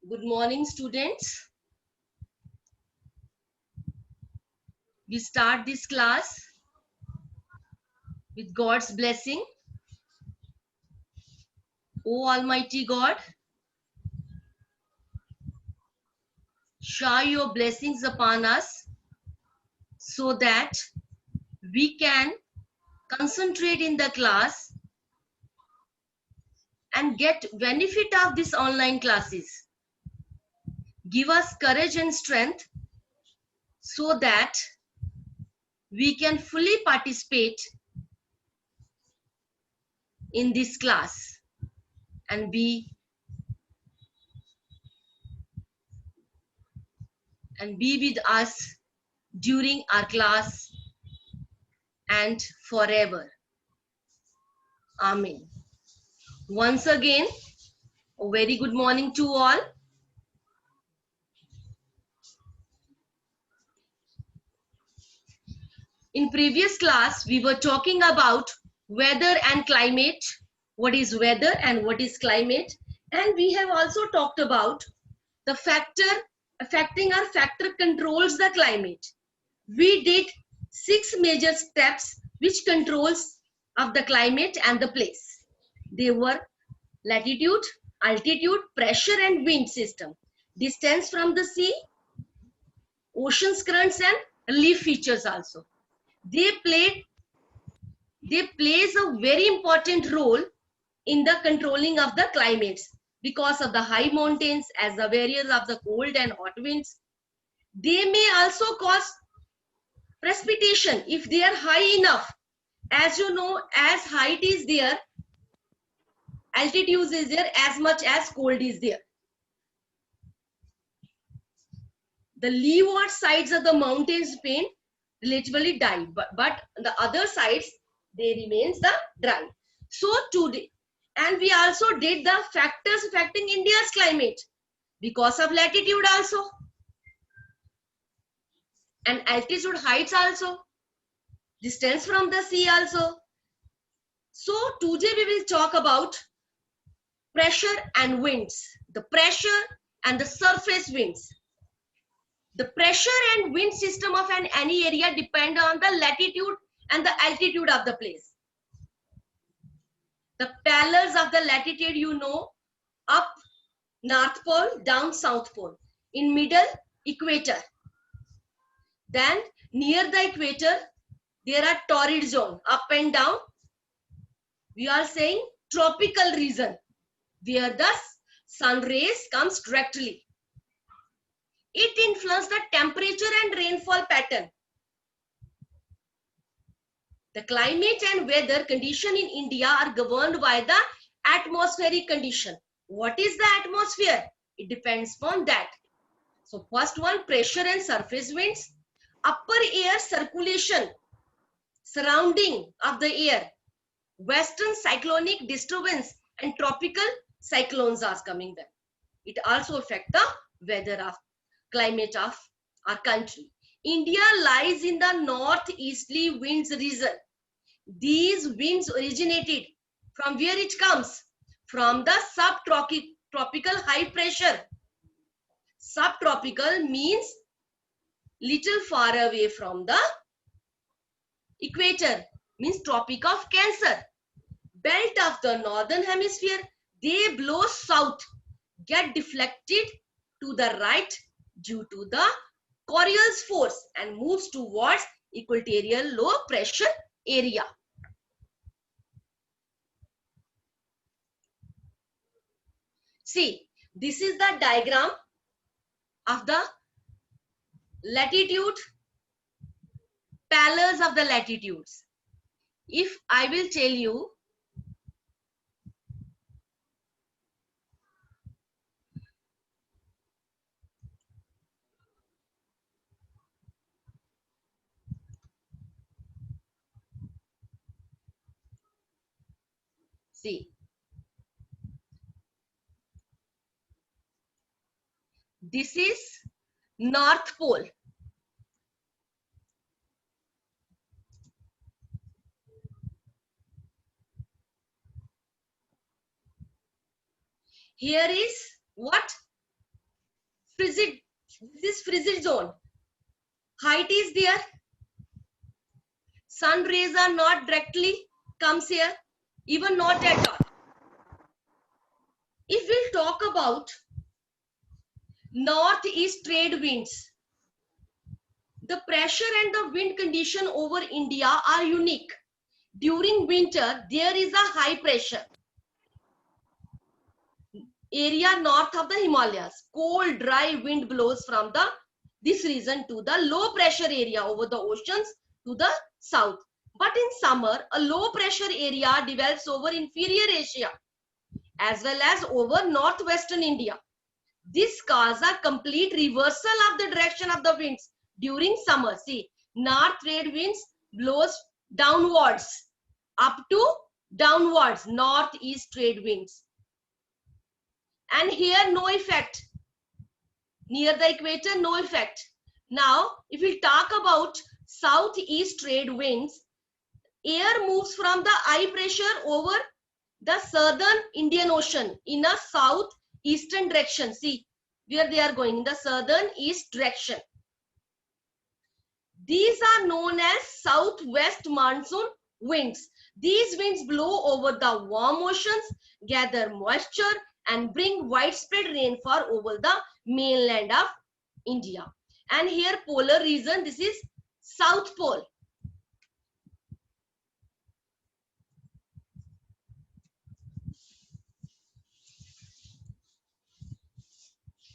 Good morning, students. We start this class with God's blessing. O Almighty God, shower your blessings upon us so that we can concentrate in the class and get benefit of these online classes. Give us courage and strength so that we can fully participate in this class and be with us during our class and forever. Amen. Once again, a very good morning to all. In previous class, we were talking about weather and climate. What is weather and what is climate? And we have also talked about the factor affecting our factor controls the climate. We did 6 major steps which controls of the climate and the place. They were latitude, altitude, pressure and wind system, distance from the sea, oceans currents and relief features also. They plays a very important role in the controlling of the climates because of the high mountains as the barriers of the cold and hot winds. They may also cause precipitation if they are high enough. As you know, as height is there, altitude is there, as much as cold is there. The leeward sides of the mountains Spain relatively dry, but the other sides they remains the dry. So today, and we also did the factors affecting India's climate because of latitude also and altitude heights also, distance from the sea also. So today we will talk about pressure and winds, the pressure and the surface winds. The pressure and wind system of any area depend on the latitude and the altitude of the place. The pillars of the latitude, you know, up North Pole, down South Pole. In middle, equator. Then near the equator, there are torrid zone, up and down. We are saying tropical region, where the sun rays comes directly. It influences the temperature and rainfall pattern. The climate and weather condition in India are governed by the atmospheric condition. What is the atmosphere? It depends upon that. So first one, pressure and surface winds. Upper air circulation surrounding of the air. Western cyclonic disturbance and tropical cyclones are coming there. It also affects the weather of climate of our country. India lies in the northeasterly winds region. These winds originated from where it comes? From the subtropical high pressure. Subtropical means little far away from the equator, means Tropic of Cancer. Belt of the northern hemisphere, they blow south, get deflected to the right due to the Coriolis force and moves towards equatorial low pressure area. See, this is the diagram of the latitude, pillars of the latitudes. If I will tell you, see, this is North Pole. Here is what? frigid, this frigid zone. Height is there. Sun rays are not directly comes here, even not at all. If we'll talk about northeast trade winds, the pressure and the wind condition over India are unique. During winter, there is a high pressure area north of the Himalayas. Cold, dry wind blows from this region to the low pressure area over the oceans to the south. But in summer, a low pressure area develops over inferior Asia as well as over northwestern India. This causes a complete reversal of the direction of the winds during summer. See, north trade winds blows downwards, up to downwards, northeast trade winds. And here no effect. Near the equator, no effect. Now, if we talk about southeast trade winds, air moves from the high pressure over the southern Indian Ocean in a southeastern direction. See, where they are going, in the southern east direction. These are known as southwest monsoon winds. These winds blow over the warm oceans, gather moisture, and bring widespread rainfall over the mainland of India. And here polar region, this is South Pole.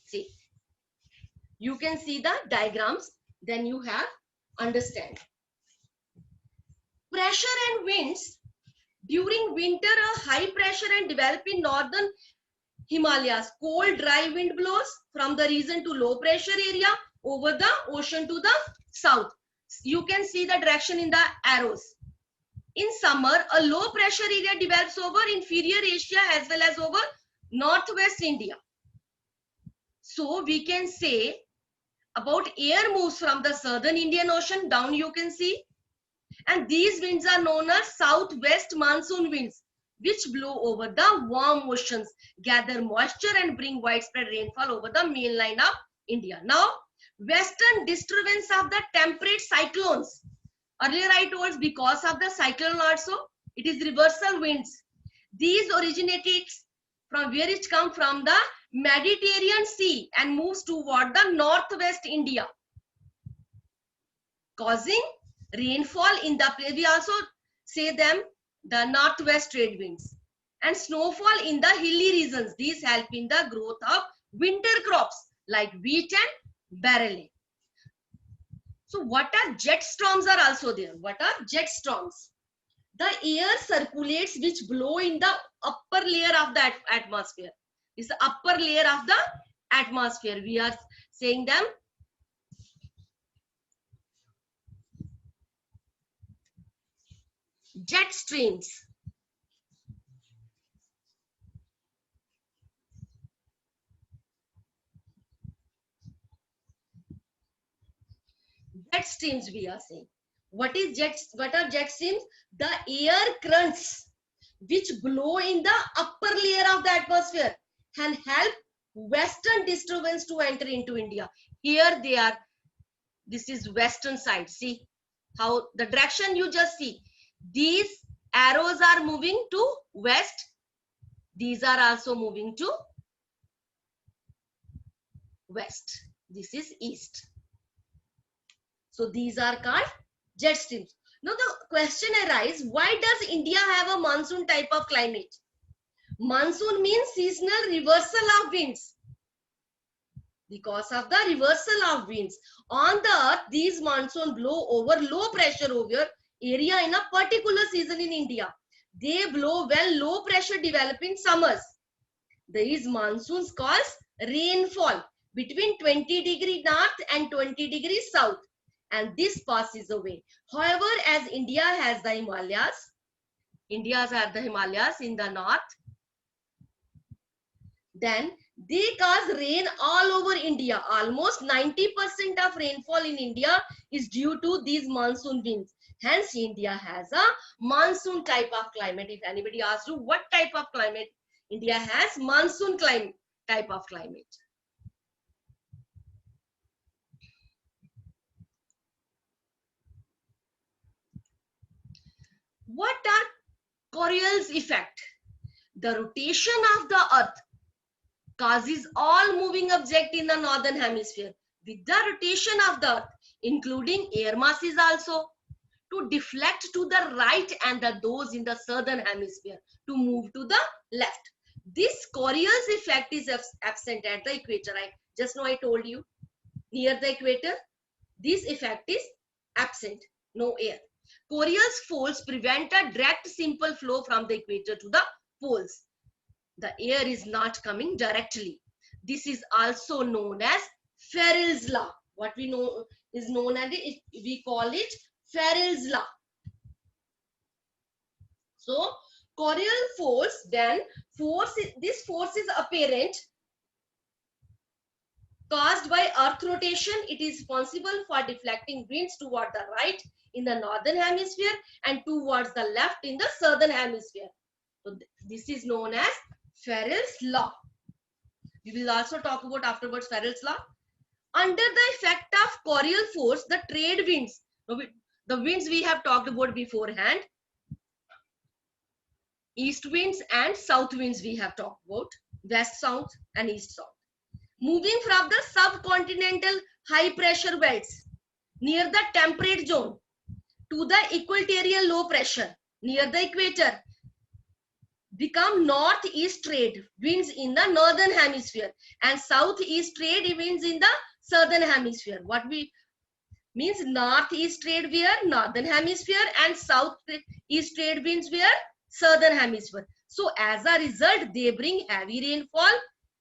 See, you can see the diagrams, then you have understand. Pressure and winds during winter are high pressure and develop in northern Himalayas. Cold, dry wind blows from the region to low pressure area over the ocean to the south. You can see the direction in the arrows. In summer, a low pressure area develops over inferior Asia as well as over northwest India. So we can say about air moves from the southern Indian Ocean down, you can see. And these winds are known as southwest monsoon winds, which blow over the warm oceans, gather moisture and bring widespread rainfall over the mainland of India. Now, western disturbance of the temperate cyclones. Earlier I told because of the cyclone also, it is reversal winds. These originated from where it come from the Mediterranean Sea and moves toward the northwest India, causing rainfall in the place. We also say them the northwest trade winds, and snowfall in the hilly regions. These help in the growth of winter crops like wheat and barley. So what are jet storms are also there. What are jet storms? The air circulates which blow in the upper layer of the atmosphere. This is the upper layer of the atmosphere. We are saying them jet streams. Jet streams we are saying. What is jets? What are jet streams? The air currents which blow in the upper layer of the atmosphere and help western disturbance to enter into India. Here they are. This is western side. See how the direction you just see. These arrows are moving to west. These are also moving to west. This is east. So these are called jet streams. Now the question arises, why does India have a monsoon type of climate? Monsoon means seasonal reversal of winds. Because of the reversal of winds on the earth, these monsoon blow over low pressure over area in a particular season in India. They blow when low pressure develop in summers. These monsoons cause rainfall between 20 degree north and 20 degrees south, and this passes away. However, as India has the Himalayas, India's are the Himalayas in the north, then they cause rain all over India. Almost 90% of rainfall in India is due to these monsoon winds. Hence, India has a monsoon type of climate. If anybody asks you what type of climate India has, monsoon climate type of climate. What are Coriolis effect? The rotation of the earth causes all moving object in the northern hemisphere with the rotation of the earth, including air masses also, to deflect to the right and those in the southern hemisphere to move to the left. This Coriolis effect is absent at the equator. Just now I told you, near the equator, this effect is absent, no air. Coriolis folds prevent a direct simple flow from the equator to the poles. The air is not coming directly. This is also known as Farrell's law. What we know is known as it, we call it Farrell's law. So Coriolis force, then this force is apparent caused by earth rotation. It is responsible for deflecting winds toward the right in the northern hemisphere and towards the left in the southern hemisphere. So this is known as Farrell's law. We will also talk about afterwards Farrell's law. Under the effect of Coriolis force, the trade winds, the winds we have talked about beforehand, east winds and south winds we have talked about, west south and east south, moving from the subcontinental high pressure belts near the temperate zone to the equatorial low pressure near the equator, become northeast trade winds in the northern hemisphere and southeast trade winds in the southern hemisphere. What we means, northeast trade where northern hemisphere and southeast trade winds where southern hemisphere. So as a result, they bring heavy rainfall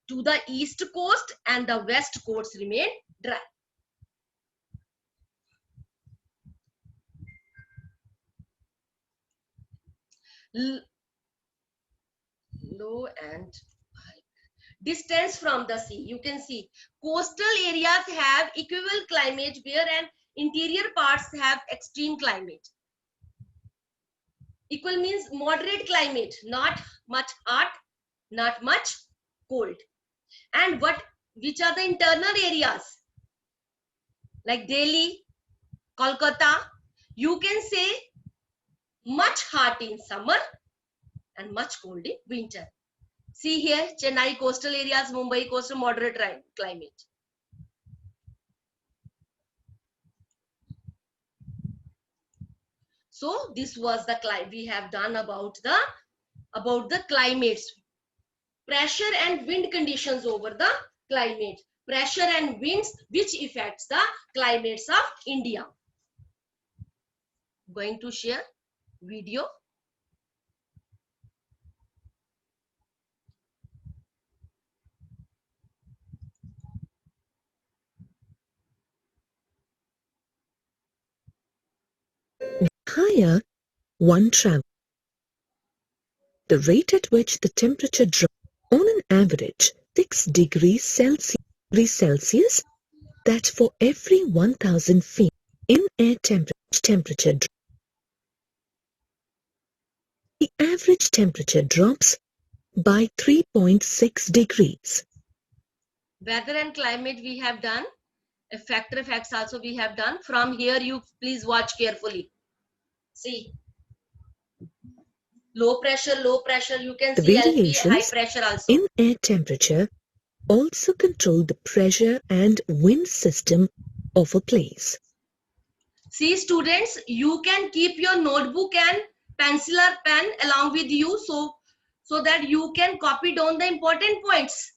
to the east coast and the west coast remain dry. Low and high. Distance from the sea. You can see coastal areas have equal climate where and interior parts have extreme climate. Equal means moderate climate, not much hot, not much cold. And which are the internal areas like Delhi, Kolkata? You can say much hot in summer and much cold in winter. See here, Chennai coastal areas, Mumbai coastal moderate climate. So this was the climate we have done about the climates, pressure and wind conditions over the climate, pressure and winds which affects the climates of India. Going to share video. Higher one travels, the rate at which the temperature drops on an average 6 degrees Celsius, that for every 1000 feet in air temperature drops. The average temperature drops by 3.6 degrees. Weather and climate we have done. Factor effects also we have done. From here you please watch carefully. See, low pressure, you can see LP, high pressure also. In air temperature also control the pressure and wind system of a place. See students, you can keep your notebook and pencil or pen along with you so that you can copy down the important points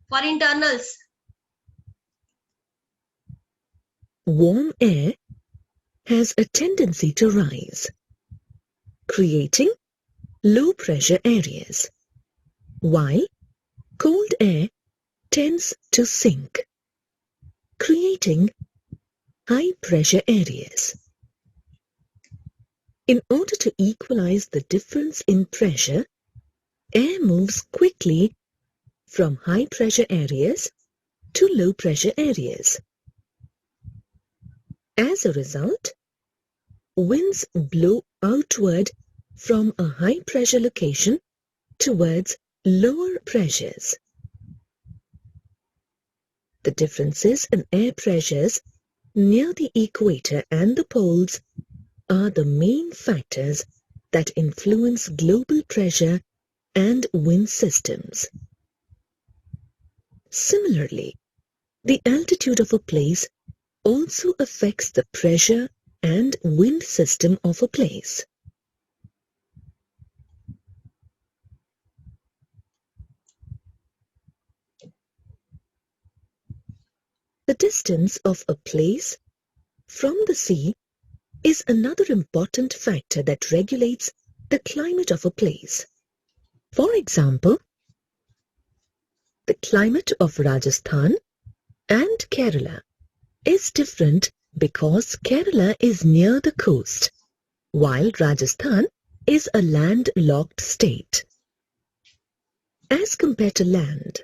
for internals. Warm air has a tendency to rise, creating low pressure areas, while cold air tends to sink, creating high pressure areas. In order to equalize the difference in pressure, air moves quickly from high pressure areas to low pressure areas. As a result, winds blow outward from a high pressure location towards lower pressures. The differences in air pressures near the equator and the poles are the main factors that influence global pressure and wind systems. Similarly, the altitude of a place also affects the pressure and wind system of a place. The distance of a place from the sea is another important factor that regulates the climate of a place. For example, the climate of Rajasthan and Kerala is different because Kerala is near the coast, while Rajasthan is a landlocked state. As compared to land,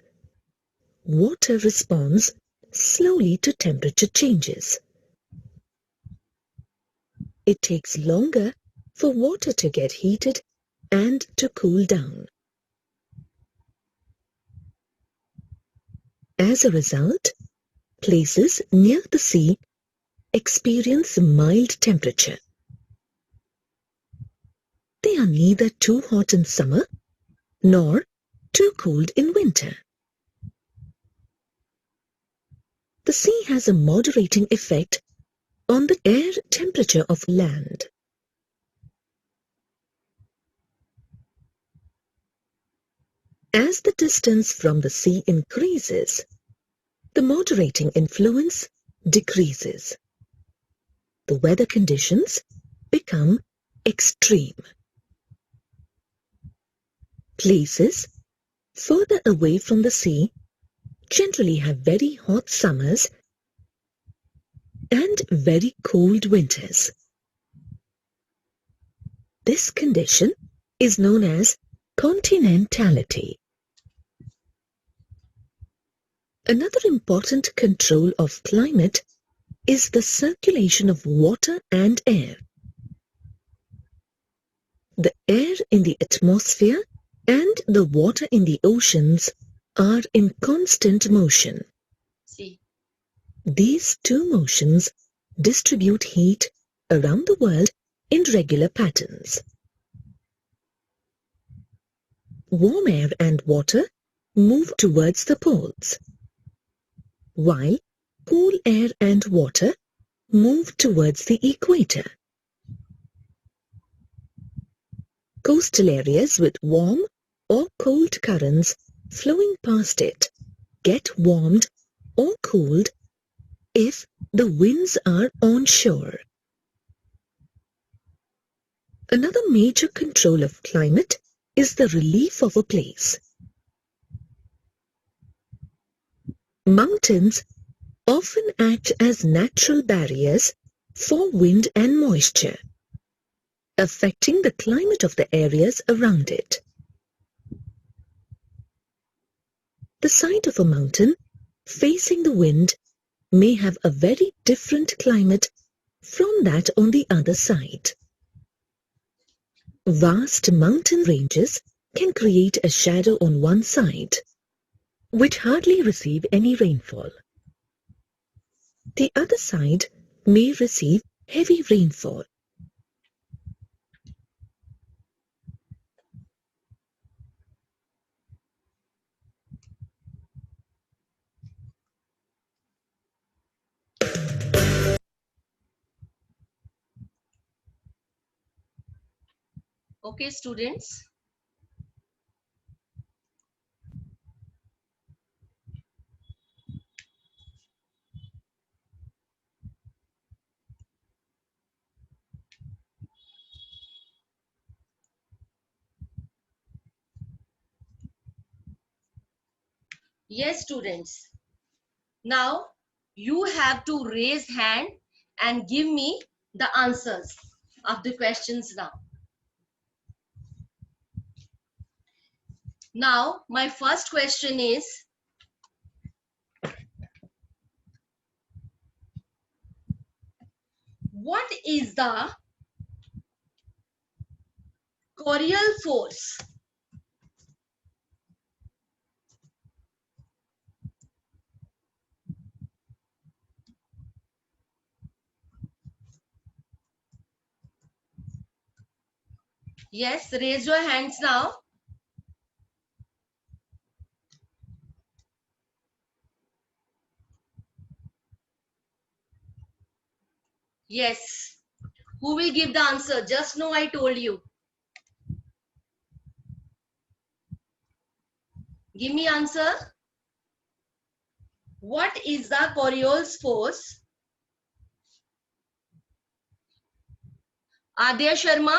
water responds slowly to temperature changes. It takes longer for water to get heated and to cool down. As a result, places near the sea experience mild temperature. They are neither too hot in summer nor too cold in winter. The sea has a moderating effect on the air temperature of land. As the distance from the sea increases, the moderating influence decreases. The weather conditions become extreme. Places further away from the sea generally have very hot summers and very cold winters. This condition is known as continentality. Another important control of climate is the circulation of water and air. The air in the atmosphere and the water in the oceans are in constant motion. See. These two motions distribute heat around the world in regular patterns. Warm air and water move towards the poles, while cool air and water move towards the equator. Coastal areas with warm or cold currents flowing past it get warmed or cooled if the winds are onshore. Another major control of climate is the relief of a place. Mountains often act as natural barriers for wind and moisture, affecting the climate of the areas around it. The side of a mountain facing the wind may have a very different climate from that on the other side. Vast mountain ranges can create a shadow on one side, which hardly receive any rainfall. The other side may receive heavy rainfall. Okay, students. Yes, students. Now you have to raise hand and give me the answers of the questions now. Now, my first question is, what is the Coriolis force? Yes, raise your hands now. Yes. Who will give the answer? Just know I told you. Give me answer. What is the Coriolis force? Adya Sharma,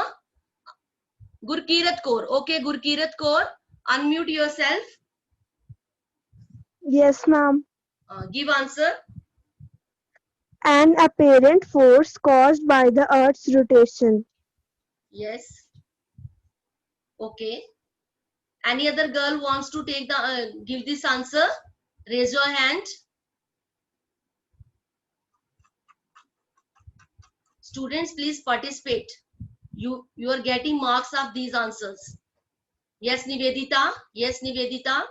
Gurkirat Kaur. Okay, Gurkirat Kaur, unmute yourself. Yes, ma'am. Give answer. An apparent force caused by the Earth's rotation. Yes. Okay. Any other girl wants to take the give this answer? Raise your hand. Students, please participate. You are getting marks of these answers. Yes, Nivedita. Yes, Nivedita.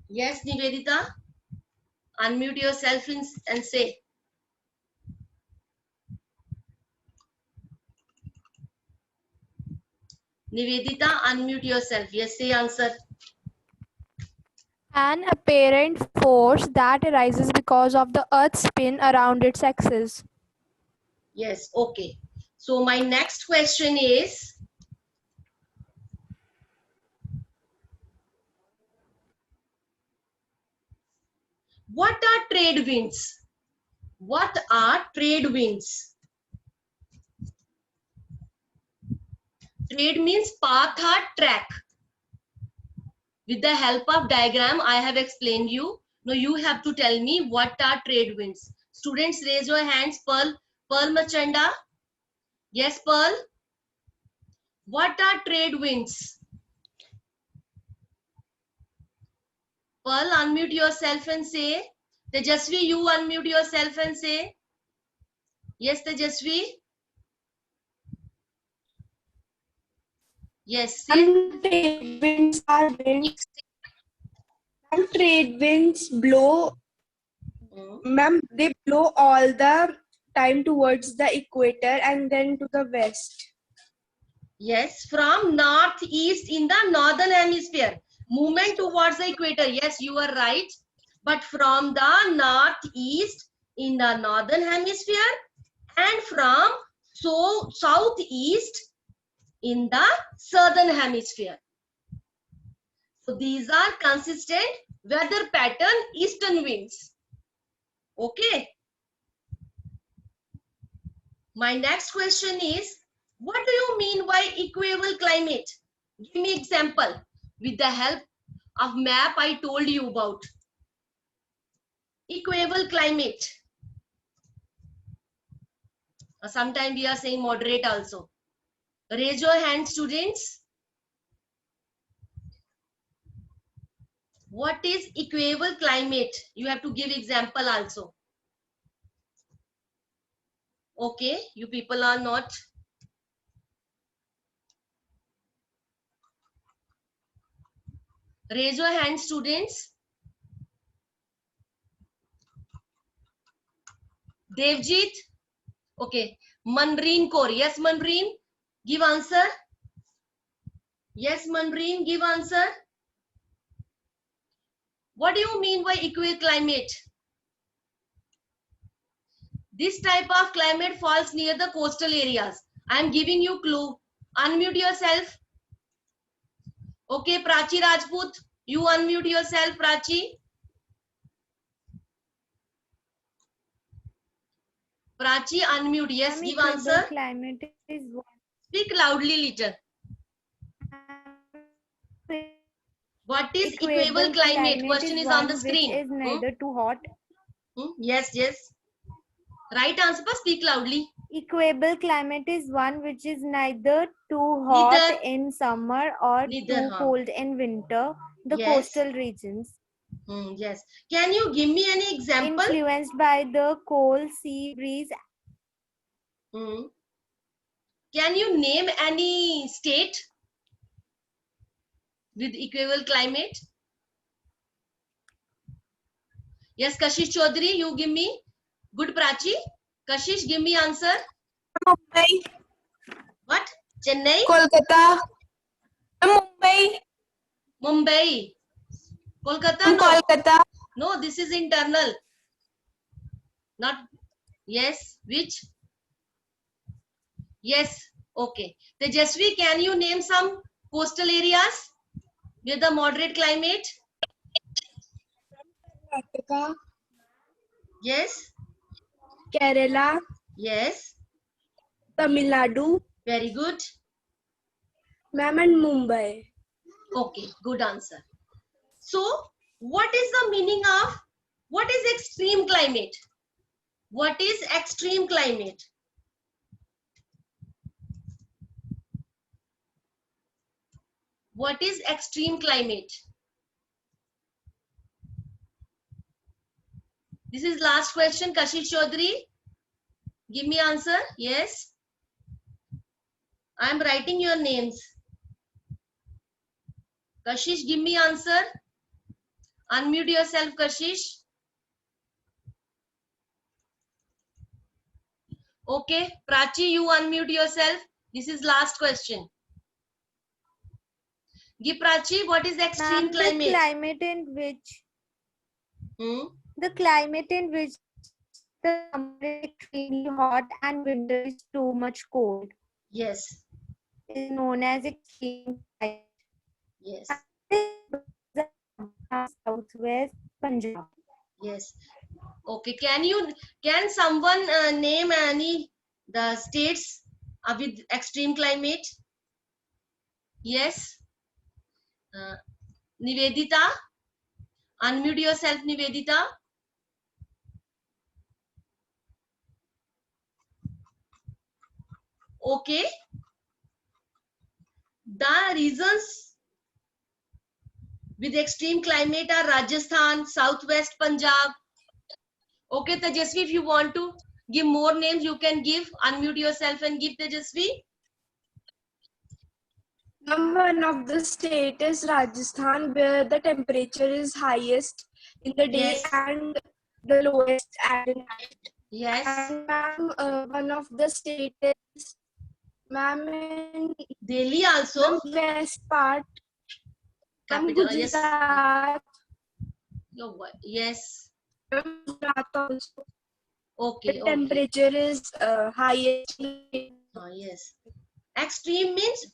Yes, Nivedita. Unmute yourself and say. Nivedita, unmute yourself. Yes, say answer. An apparent force that arises because of the Earth's spin around its axis. Yes, okay. So my next question is, what are trade winds? What are trade winds? Trade means path or track. With the help of diagram, I have explained you. Now you have to tell me what are trade winds. Students, raise your hands. Pearl Machanda. Yes, Pearl. What are trade winds? Pearl, unmute yourself and say. Tejasvi, you unmute yourself and say. Yes, Tejasvi. Yes, say. And trade winds are winds. And trade winds blow, ma'am, they blow all the time towards the equator and then to the west. Yes, from northeast in the northern hemisphere. Movement towards the equator. Yes, you are right. But from the northeast in the northern hemisphere and from southeast in the southern hemisphere. So these are consistent weather pattern eastern winds. Okay. My next question is, what do you mean by equable climate? Give me example with the help of map I told you about. Equable climate. Sometimes we are saying moderate also. Raise your hand, students. What is equable climate? You have to give example also. Okay, you people are not. Raise your hand, students. Devjit. Okay. Manreen Kaur. Yes, Manreen. Give answer. Yes, Manreen. Give answer. What do you mean by equable climate? This type of climate falls near the coastal areas. I am giving you clue. Unmute yourself. Okay, Prachi Rajput. You unmute yourself, Prachi. Prachi, unmute. Yes, give answer. Climate is Speak loudly, little. What is equable climate? Question is on the screen. Which is neither too hot. Yes, yes. Right answer, but speak loudly. Equable climate is one which is neither too hot Neither. in summer or Neither, too huh? cold in winter. The Yes. coastal regions. Yes. Can you give me any example? Influenced by the cold sea breeze. Can you name any state with equable climate? Yes, Kashish Chaudhary, you give me. Good, Prachi. Kashish, give me answer. Mumbai. What? Chennai? Kolkata. Mumbai. Mumbai? Kolkata? No. Kolkata. No, this is internal. Not. Yes. Which? Yes. Okay. Tejasvi, can you name some coastal areas with a moderate climate? Karnataka. Yes. Kerala. Yes. Tamil Nadu. Very good. Ma'am, and Mumbai. Okay. Good answer. So, what is the meaning of what is extreme climate? What is extreme climate? What is extreme climate? This is last question. Kashish Chaudhary, give me answer. Yes. I am writing your names. Kashish, give me answer. Unmute yourself, Kashish. Okay. Prachi, you unmute yourself. This is last question. Give Prachi, what is extreme Ma'am, climate? the climate in which the summer is extremely hot and winter is too much cold Yes. is known as extreme climate. Yes. Southwest Punjab. Yes. Okay. Can someone name any the states with extreme climate? Yes. Nivedita, unmute yourself, Nivedita. Okay. The reasons with extreme climate are Rajasthan, Southwest Punjab. Okay, Tejasvi, if you want to give more names, you can give. Unmute yourself and give, Tejasvi. One of the state is Rajasthan, where the temperature is highest in the day Yes. and the lowest at night. Yes. And ma'am, one of the state is, ma'am, in Delhi also. west part, ma'am, Capital. Yes. Gujarat, Yes. ma'am, Gujarat also. Okay. The Okay. temperature is highest. Yes. Extreme means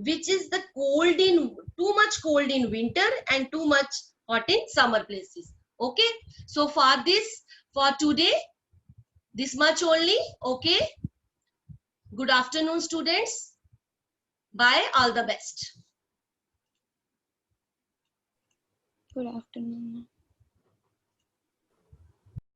which is the cold in too much cold in winter and too much hot in summer places. Okay. So for today, this much only. Okay. Good afternoon, students. Bye. All the best. Good afternoon.